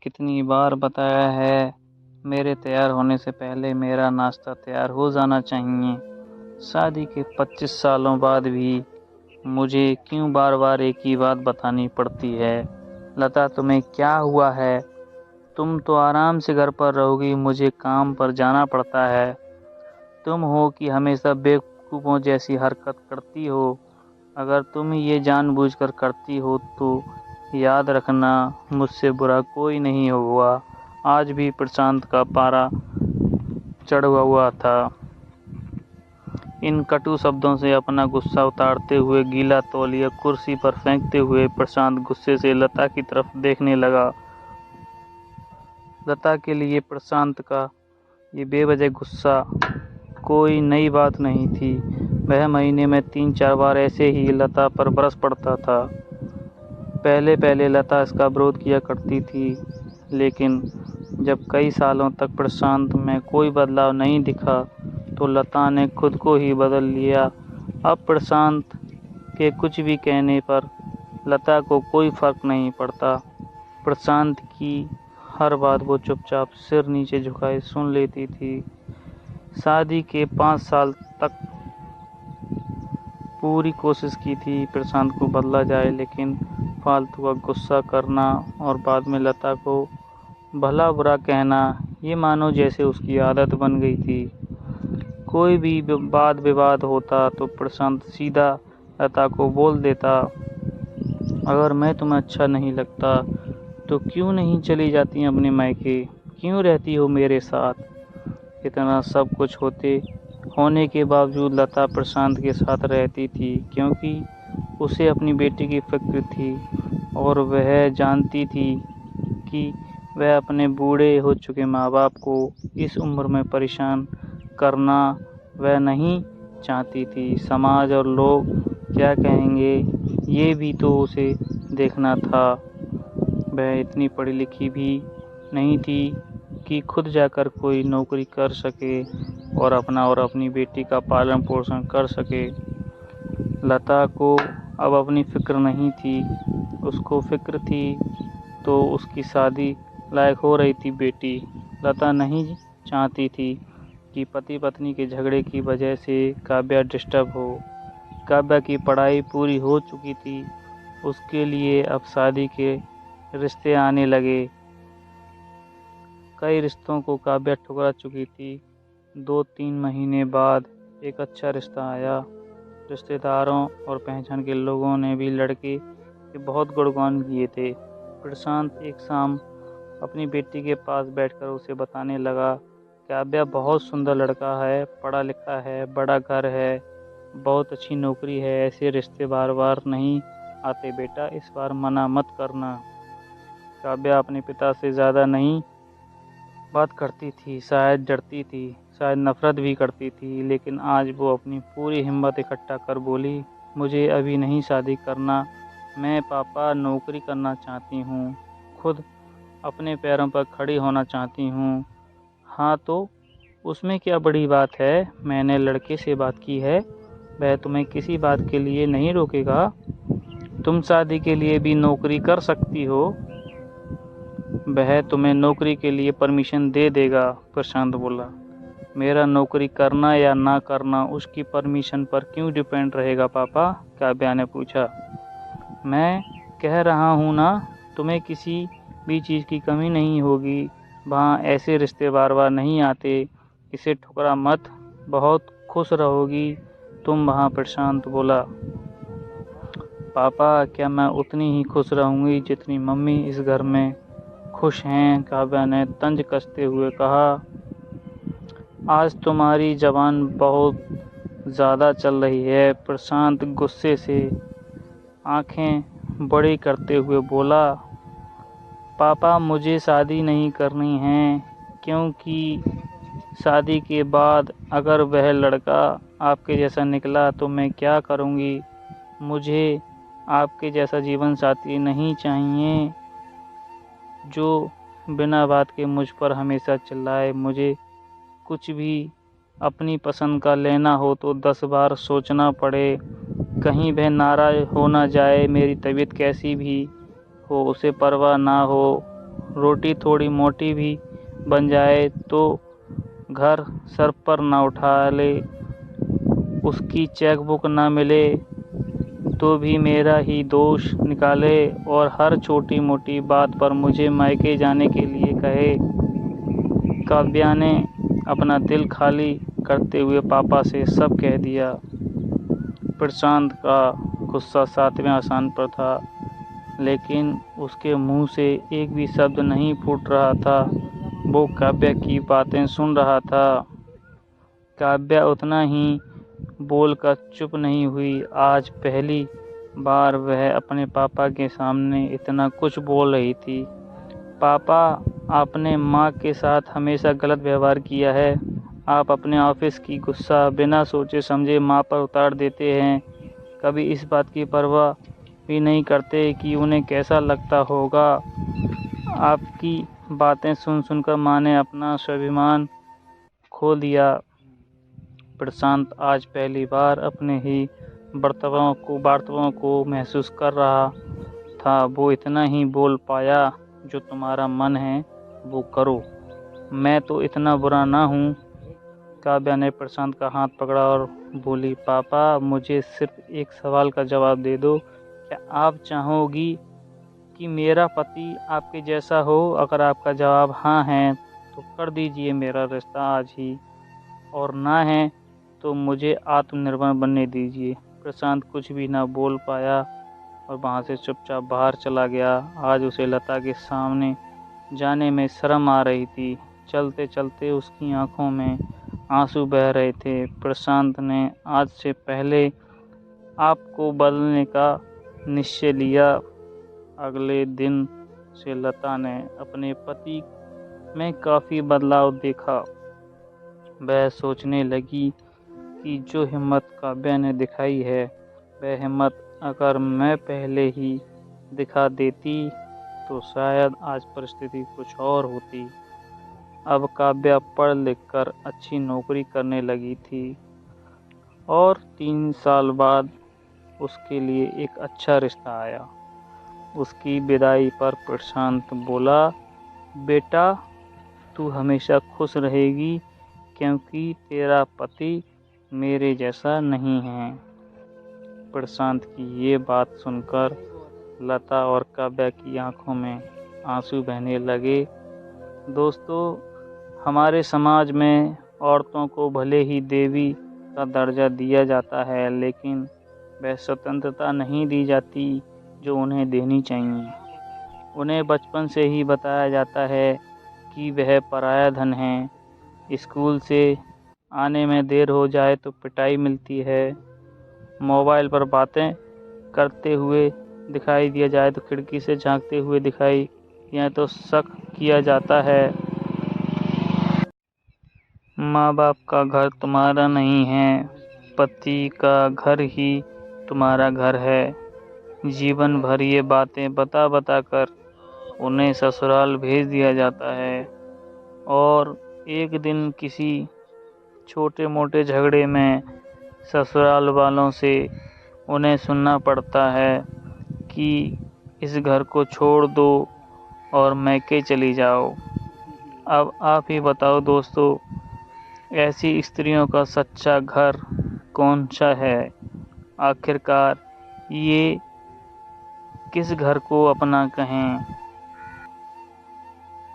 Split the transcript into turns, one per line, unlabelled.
कितनी बार बताया है, मेरे तैयार होने से पहले मेरा नाश्ता तैयार हो जाना चाहिए। शादी के 25 सालों बाद भी मुझे क्यों बार बार एक ही बात बतानी पड़ती है? लता, तुम्हें क्या हुआ है? तुम तो आराम से घर पर रहोगी, मुझे काम पर जाना पड़ता है। तुम हो कि हमेशा बेवकूफ़ों जैसी हरकत करती हो। अगर तुम ये जानबूझकर करती हो तो याद रखना, मुझसे बुरा कोई नहीं होगा। आज भी प्रशांत का पारा चढ़ा हुआ था। इन कटु शब्दों से अपना गुस्सा उतारते हुए, गीला तौलिया कुर्सी पर फेंकते हुए प्रशांत गुस्से से लता की तरफ देखने लगा। लता के लिए प्रशांत का ये बेवजह गुस्सा कोई नई बात नहीं थी। वह महीने में 3-4 बार ऐसे ही लता पर बरस पड़ता था। पहले पहले लता इसका विरोध किया करती थी, लेकिन जब कई सालों तक प्रशांत में कोई बदलाव नहीं दिखा तो लता ने खुद को ही बदल लिया। अब प्रशांत के कुछ भी कहने पर लता को कोई फर्क नहीं पड़ता। प्रशांत की हर बात वो चुपचाप सिर नीचे झुकाए सुन लेती थी। शादी के 5 साल तक पूरी कोशिश की थी प्रशांत को बदला जाए, लेकिन फालतू का गुस्सा करना और बाद में लता को भला बुरा कहना, ये मानो जैसे उसकी आदत बन गई थी। कोई भी वाद विवाद होता तो प्रशांत सीधा लता को बोल देता, अगर मैं तुम्हें अच्छा नहीं लगता तो क्यों नहीं चली जाती अपने मायके, क्यों रहती हो मेरे साथ? इतना सब कुछ होने के बावजूद लता प्रशांत के साथ रहती थी, क्योंकि उसे अपनी बेटी की फिक्र थी और वह जानती थी कि वह अपने बूढ़े हो चुके माँ बाप को इस उम्र में परेशान करना वह नहीं चाहती थी। समाज और लोग क्या कहेंगे, ये भी तो उसे देखना था। वह इतनी पढ़ी लिखी भी नहीं थी कि खुद जाकर कोई नौकरी कर सके और अपना और अपनी बेटी का पालन पोषण कर सके। लता को अब अपनी फिक्र नहीं थी, उसको फिक्र थी तो उसकी शादी लायक हो रही थी बेटी। लता नहीं चाहती थी कि पति पत्नी के झगड़े की वजह से काव्या डिस्टर्ब हो। काव्या की पढ़ाई पूरी हो चुकी थी, उसके लिए अब शादी के रिश्ते आने लगे। कई रिश्तों को काव्या ठुकरा चुकी थी। 2-3 महीने बाद एक अच्छा रिश्ता आया। रिश्तेदारों और पहचान के लोगों ने भी लड़के के बहुत गुणगान किए थे। प्रशांत एक शाम अपनी बेटी के पास बैठकर उसे बताने लगा, काव्या बहुत सुंदर लड़का है, पढ़ा लिखा है, बड़ा घर है, बहुत अच्छी नौकरी है। ऐसे रिश्ते बार बार नहीं आते बेटा, इस बार मना मत करना। काव्या अपने पिता से ज़्यादा नहीं बात करती थी, शायद डरती थी, शायद नफरत भी करती थी, लेकिन आज वो अपनी पूरी हिम्मत इकट्ठा कर बोली, मुझे अभी नहीं शादी करना, मैं पापा नौकरी करना चाहती हूँ, खुद अपने पैरों पर खड़ी होना चाहती हूँ। हाँ तो उसमें क्या बड़ी बात है, मैंने लड़के से बात की है, वह तुम्हें किसी बात के लिए नहीं रोकेगा, तुम शादी के लिए भी नौकरी कर सकती हो, वह तुम्हें नौकरी के लिए परमिशन दे देगा। प्रशांत बोला, मेरा नौकरी करना या ना करना उसकी परमिशन पर क्यों डिपेंड रहेगा पापा? काव्या ने पूछा। मैं कह रहा हूँ ना, तुम्हें किसी भी चीज़ की कमी नहीं होगी, वहाँ ऐसे रिश्ते बार बार नहीं आते, इसे ठुकरा मत, बहुत खुश रहोगी तुम वहाँ। प्रशांत बोला, पापा क्या मैं उतनी ही खुश रहूँगी जितनी मम्मी इस घर में खुश हैं? काव्या ने तंज कसते हुए कहा। आज तुम्हारी ज़बान बहुत ज़्यादा चल रही है। प्रशांत गुस्से से आंखें बड़ी करते हुए बोला, पापा मुझे शादी नहीं करनी है, क्योंकि शादी के बाद अगर वह लड़का आपके जैसा निकला तो मैं क्या करूँगी? मुझे आपके जैसा जीवन साथी नहीं चाहिए जो बिना बात के मुझ पर हमेशा चिल्लाए। मुझे कुछ भी अपनी पसंद का लेना हो तो 10 बार सोचना पड़े, कहीं वह नाराज़ हो ना जाए, मेरी तबीयत कैसी भी हो उसे परवाह ना हो। रोटी थोड़ी मोटी भी बन जाए तो घर सर पर ना उठा ले, उसकी चेकबुक ना मिले तो भी मेरा ही दोष निकाले और हर छोटी मोटी बात पर मुझे मायके जाने के लिए कहे। काव्या ने अपना दिल खाली करते हुए पापा से सब कह दिया। प्रशांत का गुस्सा 7वें आसान पर था, लेकिन उसके मुंह से एक भी शब्द नहीं फूट रहा था। वो काव्या की बातें सुन रहा था। काव्या उतना ही बोलकर चुप नहीं हुई। आज पहली बार वह अपने पापा के सामने इतना कुछ बोल रही थी। पापा, आपने माँ के साथ हमेशा गलत व्यवहार किया है। आप अपने ऑफिस की गुस्सा बिना सोचे समझे माँ पर उतार देते हैं। कभी इस बात की परवाह भी नहीं करते कि उन्हें कैसा लगता होगा। आपकी बातें सुन सुनकर माँ ने अपना स्वाभिमान खो दिया। प्रशांत आज पहली बार अपने ही वार्ताओं को महसूस कर रहा था। वो इतना ही बोल पाया, जो तुम्हारा मन है वो करो, मैं तो इतना बुरा ना हूँ। काव्या ने प्रशांत का हाथ पकड़ा और बोली, पापा, मुझे सिर्फ एक सवाल का जवाब दे दो। क्या आप चाहोगी कि मेरा पति आपके जैसा हो? अगर आपका जवाब हाँ है तो कर दीजिए मेरा रिश्ता आज ही, और ना है तो मुझे आत्मनिर्भर बनने दीजिए। प्रशांत कुछ भी ना बोल पाया और वहाँ से चुपचाप बाहर चला गया। आज उसे लता के सामने जाने में शर्म आ रही थी। चलते चलते उसकी आंखों में आंसू बह रहे थे। प्रशांत ने आज से पहले आपको बदलने का निश्चय लिया। अगले दिन से लता ने अपने पति में काफ़ी बदलाव देखा। वह सोचने लगी कि जो हिम्मत काव्या ने दिखाई है, वह हिम्मत अगर मैं पहले ही दिखा देती तो शायद आज परिस्थिति कुछ और होती। अब काव्या पढ़ लिख कर अच्छी नौकरी करने लगी थी और 3 साल बाद उसके लिए एक अच्छा रिश्ता आया। उसकी विदाई पर प्रशांत बोला, बेटा, तू हमेशा खुश रहेगी क्योंकि तेरा पति मेरे जैसा नहीं है। प्रशांत की ये बात सुनकर लता और काव्या की आंखों में आंसू बहने लगे। दोस्तों, हमारे समाज में औरतों को भले ही देवी का दर्जा दिया जाता है, लेकिन वह स्वतंत्रता नहीं दी जाती जो उन्हें देनी चाहिए। उन्हें बचपन से ही बताया जाता है कि वह पराया धन है। स्कूल से आने में देर हो जाए तो पिटाई मिलती है। मोबाइल पर बातें करते हुए दिखाई दिया जाए तो खिड़की से झांकते हुए दिखाई दिया तो शक किया जाता है। माँ बाप का घर तुम्हारा नहीं है, पति का घर ही तुम्हारा घर है। जीवन भर ये बातें बता बता कर उन्हें ससुराल भेज दिया जाता है और एक दिन किसी छोटे मोटे झगड़े में ससुराल वालों से उन्हें सुनना पड़ता है कि इस घर को छोड़ दो और मैके चली जाओ। अब आप ही बताओ दोस्तों, ऐसी स्त्रियों का सच्चा घर कौन सा है? आखिरकार ये किस घर को अपना कहें?